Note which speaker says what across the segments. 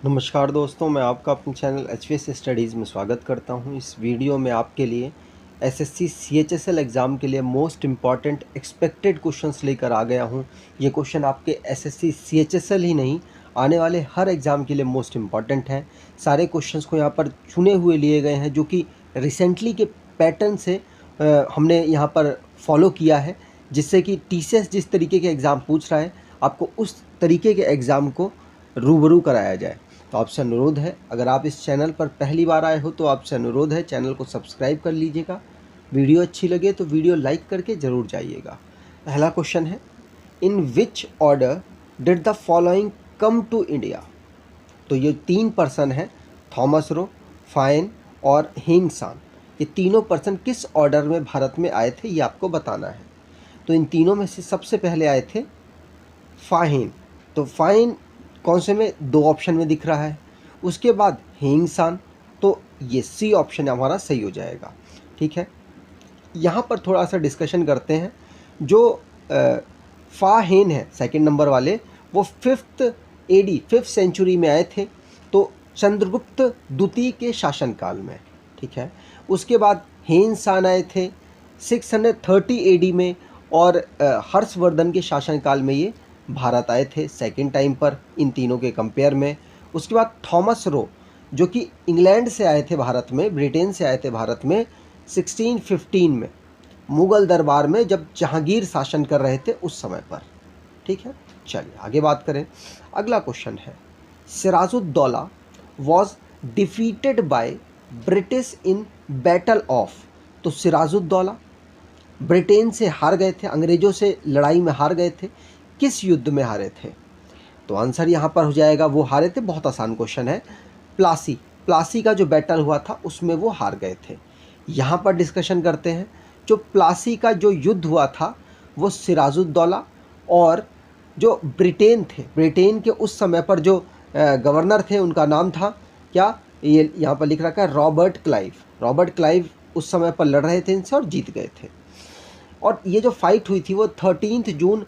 Speaker 1: नमस्कार दोस्तों, मैं आपका अपने चैनल एचवीएस स्टडीज़ में स्वागत करता हूं। इस वीडियो में आपके लिए एसएससी सीएचएसएल एग्ज़ाम के लिए मोस्ट इम्पॉर्टेंट एक्सपेक्टेड क्वेश्चंस लेकर आ गया हूं। ये क्वेश्चन आपके एसएससी सीएचएसएल ही नहीं, आने वाले हर एग्ज़ाम के लिए मोस्ट इम्पॉर्टेंट हैं। सारे क्वेश्चंस को यहाँ पर चुने हुए लिए गए हैं जो कि रिसेंटली के पैटर्न से हमने यहाँ पर फॉलो किया है, जिससे कि टीसीएस जिस तरीके के एग्ज़ाम पूछ रहा है, आपको उस तरीके के एग्ज़ाम को रूबरू कराया जाए। तो आपसे अनुरोध है, अगर आप इस चैनल पर पहली बार आए हो तो आपसे अनुरोध है चैनल को सब्सक्राइब कर लीजिएगा। वीडियो अच्छी लगे तो वीडियो लाइक करके ज़रूर जाइएगा। पहला क्वेश्चन है, in which order did the following come to India. तो ये 3 पर्सन हैं, थॉमस रो, फाइन और हिंग सान। ये तीनों पर्सन किस ऑर्डर में भारत में आए थे ये आपको बताना है। तो इन तीनों में से सबसे पहले आए थे फाहिन। तो फाइन कौन से में, 2 ऑप्शन में दिख रहा है। उसके बाद हिंगसान, तो ये सी ऑप्शन हमारा सही हो जाएगा। ठीक है, यहाँ पर थोड़ा सा डिस्कशन करते हैं। जो फाहेन है सेकंड नंबर वाले, वो 5th सेंचुरी में आए थे, तो चंद्रगुप्त द्वितीय के शासनकाल में। ठीक है, उसके बाद हेनसान आए थे 630 एडी में, और हर्षवर्धन के शासनकाल में ये भारत आए थे सेकंड टाइम पर इन तीनों के कंपेयर में। उसके बाद थॉमस रो, जो कि इंग्लैंड से आए थे भारत में, ब्रिटेन से आए थे भारत में 1615 में, मुग़ल दरबार में जब जहांगीर शासन कर रहे थे उस समय पर। ठीक है, चलिए आगे बात करें। अगला क्वेश्चन है, Sirajuddaula was defeated by British in battle of. तो सिराजुद्दौला ब्रिटेन से हार गए थे, अंग्रेज़ों से लड़ाई में हार गए थे। किस युद्ध में हारे थे? तो आंसर यहाँ पर हो जाएगा, वो हारे थे, बहुत आसान क्वेश्चन है, प्लासी। प्लासी का जो बैटल हुआ था उसमें वो हार गए थे। यहाँ पर डिस्कशन करते हैं, जो प्लासी का जो युद्ध हुआ था वो सिराजुद्दौला और जो ब्रिटेन थे, ब्रिटेन के उस समय पर जो गवर्नर थे उनका नाम था क्या, ये यहाँ पर लिख रखा है, रॉबर्ट क्लाइव। रॉबर्ट क्लाइव उस समय पर लड़ रहे थे इनसे और जीत गए थे। और ये जो फाइट हुई थी वो 13 जून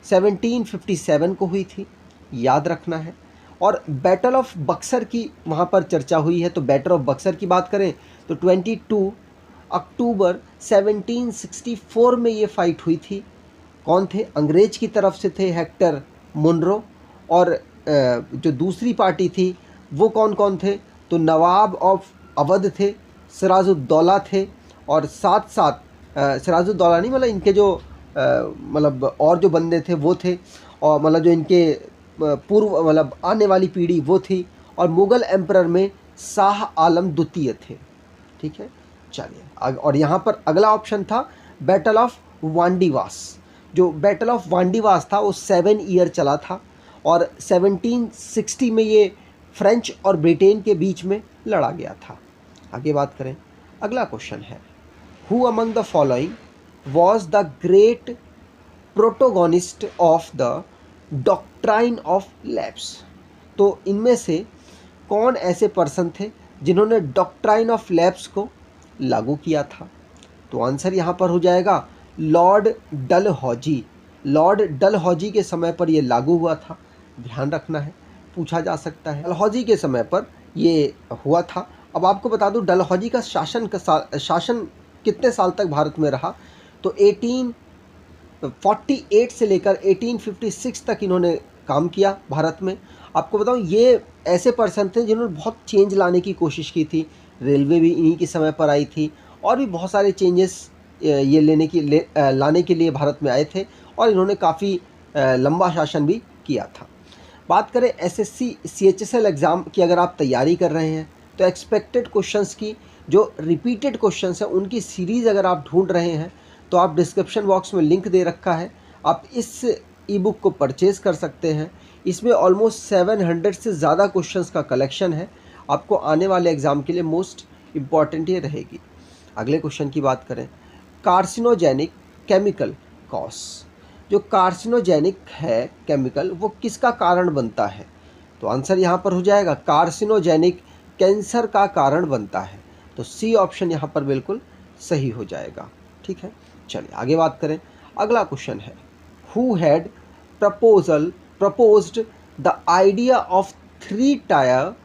Speaker 1: 1757 को हुई थी, याद रखना है। और बैटल ऑफ बक्सर की वहाँ पर चर्चा हुई है। तो बैटल ऑफ बक्सर की बात करें तो 22 अक्टूबर 1764 में ये फाइट हुई थी। कौन थे? अंग्रेज की तरफ से थे हेक्टर मुनरो, और जो दूसरी पार्टी थी वो कौन कौन थे? तो नवाब ऑफ अवध थे, सिराजुद्दौला थे, और साथ साथ सिराजुद्दौला नहीं, मतलब इनके जो मतलब और जो बंदे थे वो थे, और मतलब जो इनके पूर्व मतलब आने वाली पीढ़ी वो थी, और मुग़ल एम्परर में शाह आलम द्वितीय थे। ठीक है, चलिए। और यहाँ पर अगला ऑप्शन था बैटल ऑफ वांडीवास। जो बैटल ऑफ वांडीवास था वो 7 ईयर चला था, और 1760 में ये फ्रेंच और ब्रिटेन के बीच में लड़ा गया था। आगे बात करें, अगला क्वेश्चन है, who among the following was the great protagonist of the doctrine of lapse। तो इनमें से कौन ऐसे पर्सन थे जिन्होंने डॉक्ट्राइन ऑफ लैप्स को लागू किया था? तो आंसर यहाँ पर हो जाएगा लॉर्ड डलहौजी। लॉर्ड डलहौजी के समय पर यह लागू हुआ था, ध्यान रखना है, पूछा जा सकता है। डलहौजी के समय पर ये हुआ था। अब आपको बता दूं डलहौजी का शासन कितने साल तक भारत में रहा। तो 1848 से लेकर 1856 तक इन्होंने काम किया भारत में। आपको बताऊं ये ऐसे पर्सन थे जिन्होंने बहुत चेंज लाने की कोशिश की थी। रेलवे भी इन्हीं के समय पर आई थी, और भी बहुत सारे चेंजेस ये लाने के लिए भारत में आए थे, और इन्होंने काफ़ी लंबा शासन भी किया था। बात करें एसएससी सीएचएसएल एग्ज़ाम की, अगर आप तैयारी कर रहे हैं तो एक्सपेक्टेड क्वेश्चंस की जो रिपीटेड क्वेश्चंस हैं उनकी सीरीज़ अगर आप ढूंढ रहे हैं तो आप डिस्क्रिप्शन बॉक्स में लिंक दे रखा है, आप इस ई बुक को परचेज़ कर सकते हैं। इसमें ऑलमोस्ट 700 से ज़्यादा क्वेश्चंस का कलेक्शन है, आपको आने वाले एग्ज़ाम के लिए मोस्ट इम्पॉर्टेंट ये रहेगी। अगले क्वेश्चन की बात करें, कार्सिनोजेनिक केमिकल कॉज। जो कार्सिनोजेनिक है केमिकल वो किसका कारण बनता है? तो आंसर यहाँ पर हो जाएगा कार्सिनोजेनिक कैंसर का कारण बनता है। तो सी ऑप्शन यहाँ पर बिल्कुल सही हो जाएगा। ठीक है, चलिए आगे बात करें। अगला क्वेश्चन है, who had proposed the idea of 3 tyre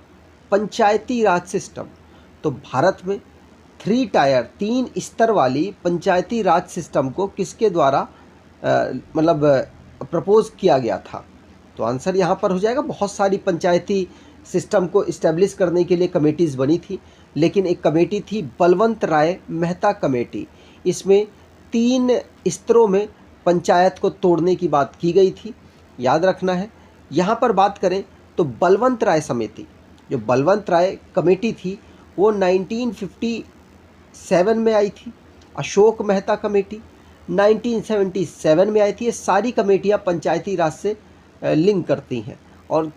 Speaker 1: Panchayati Raj system. तो भारत में 3 टायर 3 स्तर वाली पंचायती राज सिस्टम को किसके द्वारा मतलब प्रपोज किया गया था? तो आंसर यहाँ पर हो जाएगा, बहुत सारी पंचायती सिस्टम को इस्टेब्लिश करने के लिए कमेटीज़ बनी थी, लेकिन एक कमेटी थी बलवंत राय मेहता कमेटी। इसमें 3 स्तरों में पंचायत को तोड़ने की बात की गई थी, याद रखना है। यहाँ पर बात करें तो बलवंत राय समिति, जो बलवंत राय कमेटी थी वो 1957 में आई थी। अशोक मेहता कमेटी 1977 में आई थी। ये सारी कमेटियाँ पंचायती राज से लिंक करती हैं। और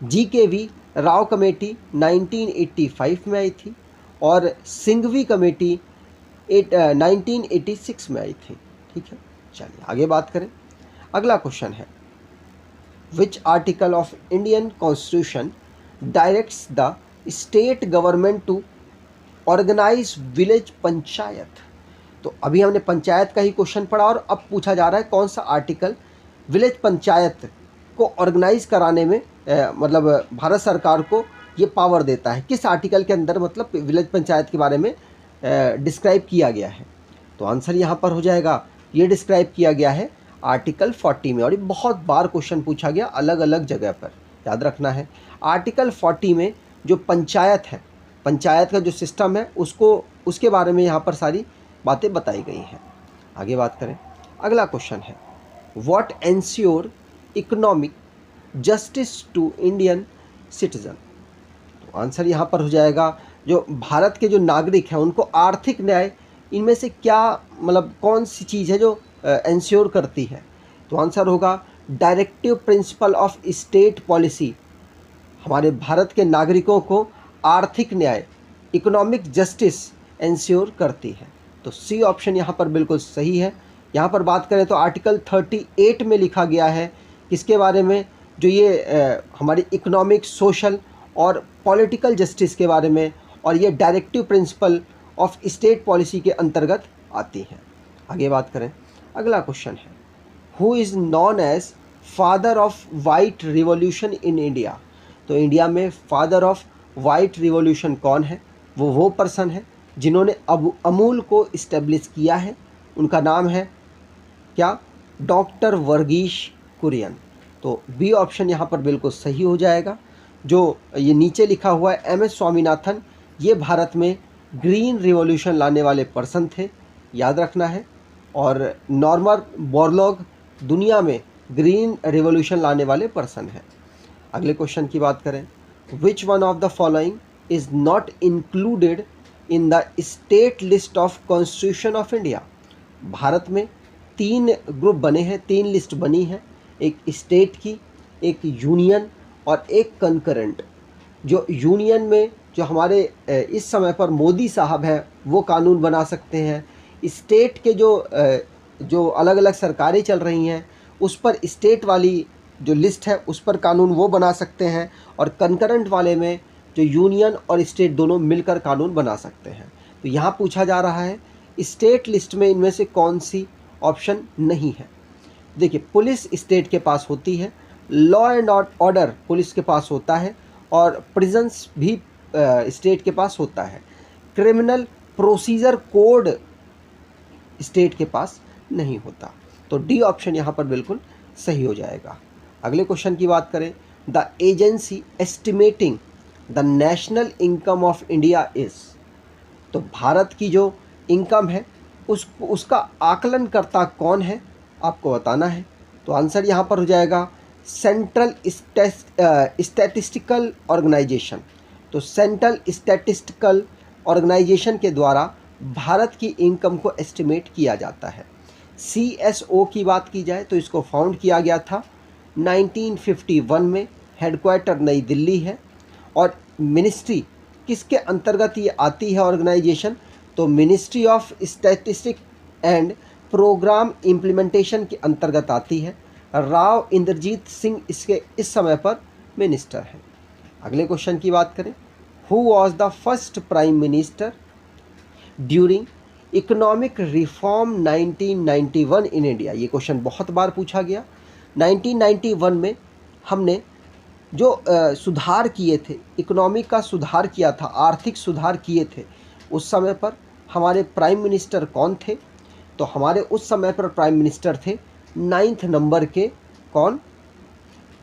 Speaker 1: GKV राव कमेटी 1985 में आई थी और सिंघवी कमेटी 1986 में आई थी। ठीक है, चलिए आगे बात करें। अगला क्वेश्चन है, which article of Indian constitution directs the state government to organise village panchayat? तो अभी हमने पंचायत का ही क्वेश्चन पढ़ा और अब पूछा जा रहा है कौन सा आर्टिकल विलेज पंचायत को ऑर्गेनाइज कराने में मतलब भारत सरकार को ये पावर देता है। किस आर्टिकल के अंदर मतलब विलेज पंचायत के बारे में डिस्क्राइब किया गया है? तो आंसर यहाँ पर हो जाएगा, ये डिस्क्राइब किया गया है आर्टिकल 40 में। और ये बहुत बार क्वेश्चन पूछा गया अलग अलग जगह पर, याद रखना है। आर्टिकल 40 में जो पंचायत है, पंचायत का जो सिस्टम है उसके बारे में यहाँ पर सारी बातें बताई गई हैं। आगे बात करें। अगला क्वेश्चन है, what ensure economic justice to Indian citizen? तो आंसर यहाँ पर हो जाएगा, जो भारत के जो नागरिक हैं उनको आर्थिक न्याय, इनमें से क्या मतलब कौन सी चीज़ है जो एंश्योर करती है? तो आंसर होगा directive principle of state policy. हमारे भारत के नागरिकों को आर्थिक न्याय, इकोनॉमिक जस्टिस एंश्योर करती है। तो सी ऑप्शन यहाँ पर बिल्कुल सही है। यहाँ पर बात करें तो आर्टिकल 38 में लिखा गया है किसके बारे में, जो ये हमारी इकोनॉमिक, सोशल और पॉलिटिकल जस्टिस के बारे में, और ये directive principle of state policy के अंतर्गत आती हैं। आगे बात करें। अगला क्वेश्चन है, who is known as father of white revolution in India? तो इंडिया में फादर ऑफ वाइट रिवॉल्यूशन कौन है? वो पर्सन है जिन्होंने अमूल को इस्टेब्लिश किया है। उनका नाम है क्या? डॉक्टर वर्गीश कुरियन। तो बी ऑप्शन यहाँ पर बिल्कुल सही हो जाएगा। जो ये नीचे लिखा हुआ है MS स्वामीनाथन, ये भारत में ग्रीन रिवॉल्यूशन लाने वाले पर्सन थे, याद रखना है। और नॉर्मन बोरलॉग दुनिया में ग्रीन रिवॉल्यूशन लाने वाले पर्सन हैं। अगले क्वेश्चन की बात करें, which one of the following is not included in the state list of constitution of India? Bharat में 3 ग्रुप बने हैं, 3 लिस्ट बनी है, एक स्टेट की, एक यूनियन और एक कंकरेंट। जो यूनियन में जो हमारे इस समय पर मोदी साहब हैं वो कानून बना सकते हैं। स्टेट के जो अलग अलग सरकारें चल रही हैं उस पर स्टेट वाली जो लिस्ट है उस पर कानून वो बना सकते हैं, और कंकरेंट वाले में जो यूनियन और स्टेट दोनों मिलकर कानून बना सकते हैं। तो यहाँ पूछा जा रहा है स्टेट लिस्ट में इनमें से कौन सी ऑप्शन नहीं है? देखिए, पुलिस स्टेट के पास होती है, लॉ एंड ऑर्डर पुलिस के पास होता है, और प्रिजन्स भी स्टेट के पास होता है। क्रिमिनल प्रोसीजर कोड स्टेट के पास नहीं होता। तो डी ऑप्शन यहाँ पर बिल्कुल सही हो जाएगा। अगले क्वेश्चन की बात करें, the agency estimating the national income of India is? तो भारत की जो इनकम है उसका आकलन करता कौन है, आपको बताना है। तो आंसर यहाँ पर हो जाएगा सेंट्रल स्टैटिस्टिकल ऑर्गेनाइजेशन। तो सेंट्रल स्टैटिस्टिकल ऑर्गेनाइजेशन के द्वारा भारत की इनकम को एस्टिमेट किया जाता है। CSO की बात की जाए तो इसको फाउंड किया गया था 1951 में, हेडक्वार्टर नई दिल्ली है। और मिनिस्ट्री किसके अंतर्गत ये आती है ऑर्गेनाइजेशन? तो ministry of statistics and programme implementation के अंतर्गत आती है। राव इंद्रजीत सिंह इसके इस समय पर मिनिस्टर हैं। अगले क्वेश्चन की बात करें, who was the first prime minister during economic reform 1991 in India? ये क्वेश्चन बहुत बार पूछा गया। 1991 में हमने जो सुधार किए थे, इकोनॉमी का सुधार किया था, आर्थिक सुधार किए थे, उस समय पर हमारे प्राइम मिनिस्टर कौन थे? तो हमारे उस समय पर प्राइम मिनिस्टर थे 9th नंबर के कौन?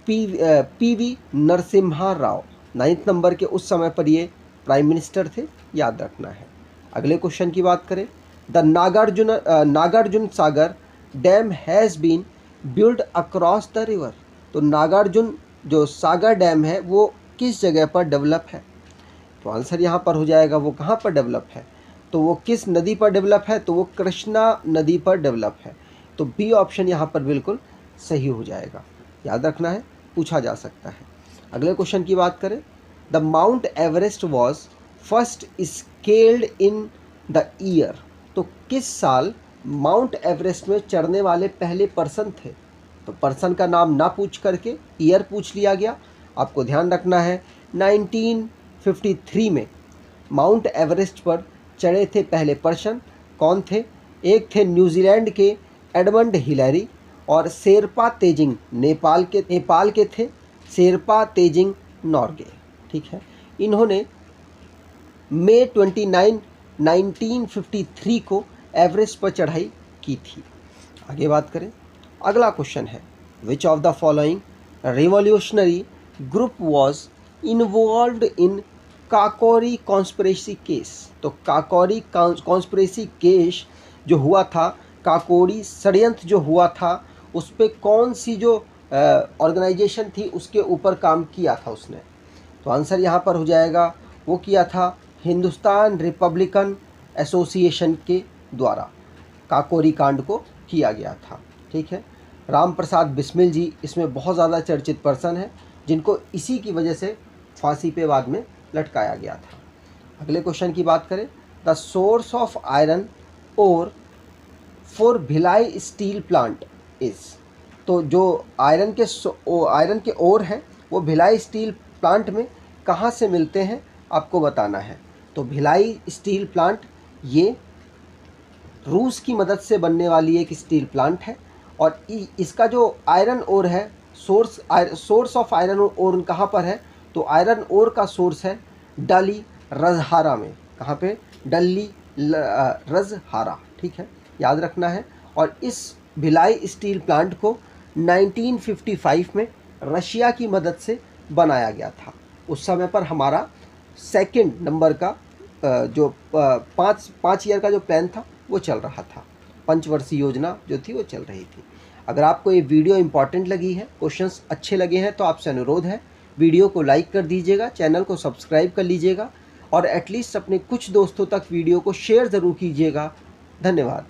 Speaker 1: PV Narasimha Rao. 9th number के उस समय पर ये प्राइम मिनिस्टर थे, याद रखना है। अगले क्वेश्चन की बात करें, the Nagarjuna Sagar dam has been build across the river. तो नागार्जुन जो सागर डैम है वो किस जगह पर डेवलप है? तो आंसर यहाँ पर हो जाएगा वो कहाँ पर डेवलप है? तो वो किस नदी पर डेवलप है? तो वो कृष्णा नदी पर डेवलप है। तो बी ऑप्शन यहाँ पर बिल्कुल सही हो जाएगा, याद रखना है, पूछा जा सकता है। अगले क्वेश्चन की बात करें, the mount Everest was first scaled in the year. तो किस साल माउंट एवरेस्ट में चढ़ने वाले पहले पर्सन थे? तो पर्सन का नाम ना पूछ करके ईयर पूछ लिया गया। आपको ध्यान रखना है 1953 में माउंट एवरेस्ट पर चढ़े थे पहले पर्सन, कौन थे? एक थे न्यूजीलैंड के एडमंड हिलैरी और शेरपा तेजिंग नेपाल के थे शेरपा तेजिंग नॉर्गे। ठीक है, इन्होंने मई 29, 1953 को एवरेस्ट पर चढ़ाई की थी। आगे बात करें, अगला क्वेश्चन है, which of the following revolutionary group was involved in Kakori conspiracy case. तो काकोरी कॉन्स्पिरेसी केस जो हुआ था, काकोरी षड्यंत्र जो हुआ था, उस पर कौन सी जो ऑर्गेनाइजेशन थी उसके ऊपर काम किया था उसने? तो आंसर यहाँ पर हो जाएगा, वो किया था हिंदुस्तान रिपब्लिकन एसोसिएशन के द्वारा काकोरी कांड को किया गया था। ठीक है, राम प्रसाद बिस्मिल जी इसमें बहुत ज़्यादा चर्चित पर्सन है, जिनको इसी की वजह से फांसी पे बाद में लटकाया गया था। अगले क्वेश्चन की बात करें, the source of iron ore for Bhilai steel plant is. तो जो आयरन के ओर है वो भिलाई स्टील प्लांट में कहाँ से मिलते हैं आपको बताना है। तो भिलाई स्टील प्लांट ये रूस की मदद से बनने वाली एक स्टील प्लांट है, और इसका जो आयरन ओर है, सोर्स ऑफ आयरन ओर कहाँ पर है? तो आयरन ओर का सोर्स है डली रजहारा में। कहाँ पे? डली रजहारा। ठीक है, याद रखना है। और इस भिलाई स्टील प्लांट को 1955 में रशिया की मदद से बनाया गया था। उस समय पर हमारा सेकंड नंबर का जो 5 ईयर का जो प्लान था वो चल रहा था, पंचवर्षीय योजना जो थी वो चल रही थी। अगर आपको ये वीडियो इंपॉर्टेंट लगी है, क्वेश्चंस अच्छे लगे हैं, तो आपसे अनुरोध है वीडियो को लाइक कर दीजिएगा, चैनल को सब्सक्राइब कर लीजिएगा और एटलीस्ट अपने कुछ दोस्तों तक वीडियो को शेयर ज़रूर कीजिएगा। धन्यवाद।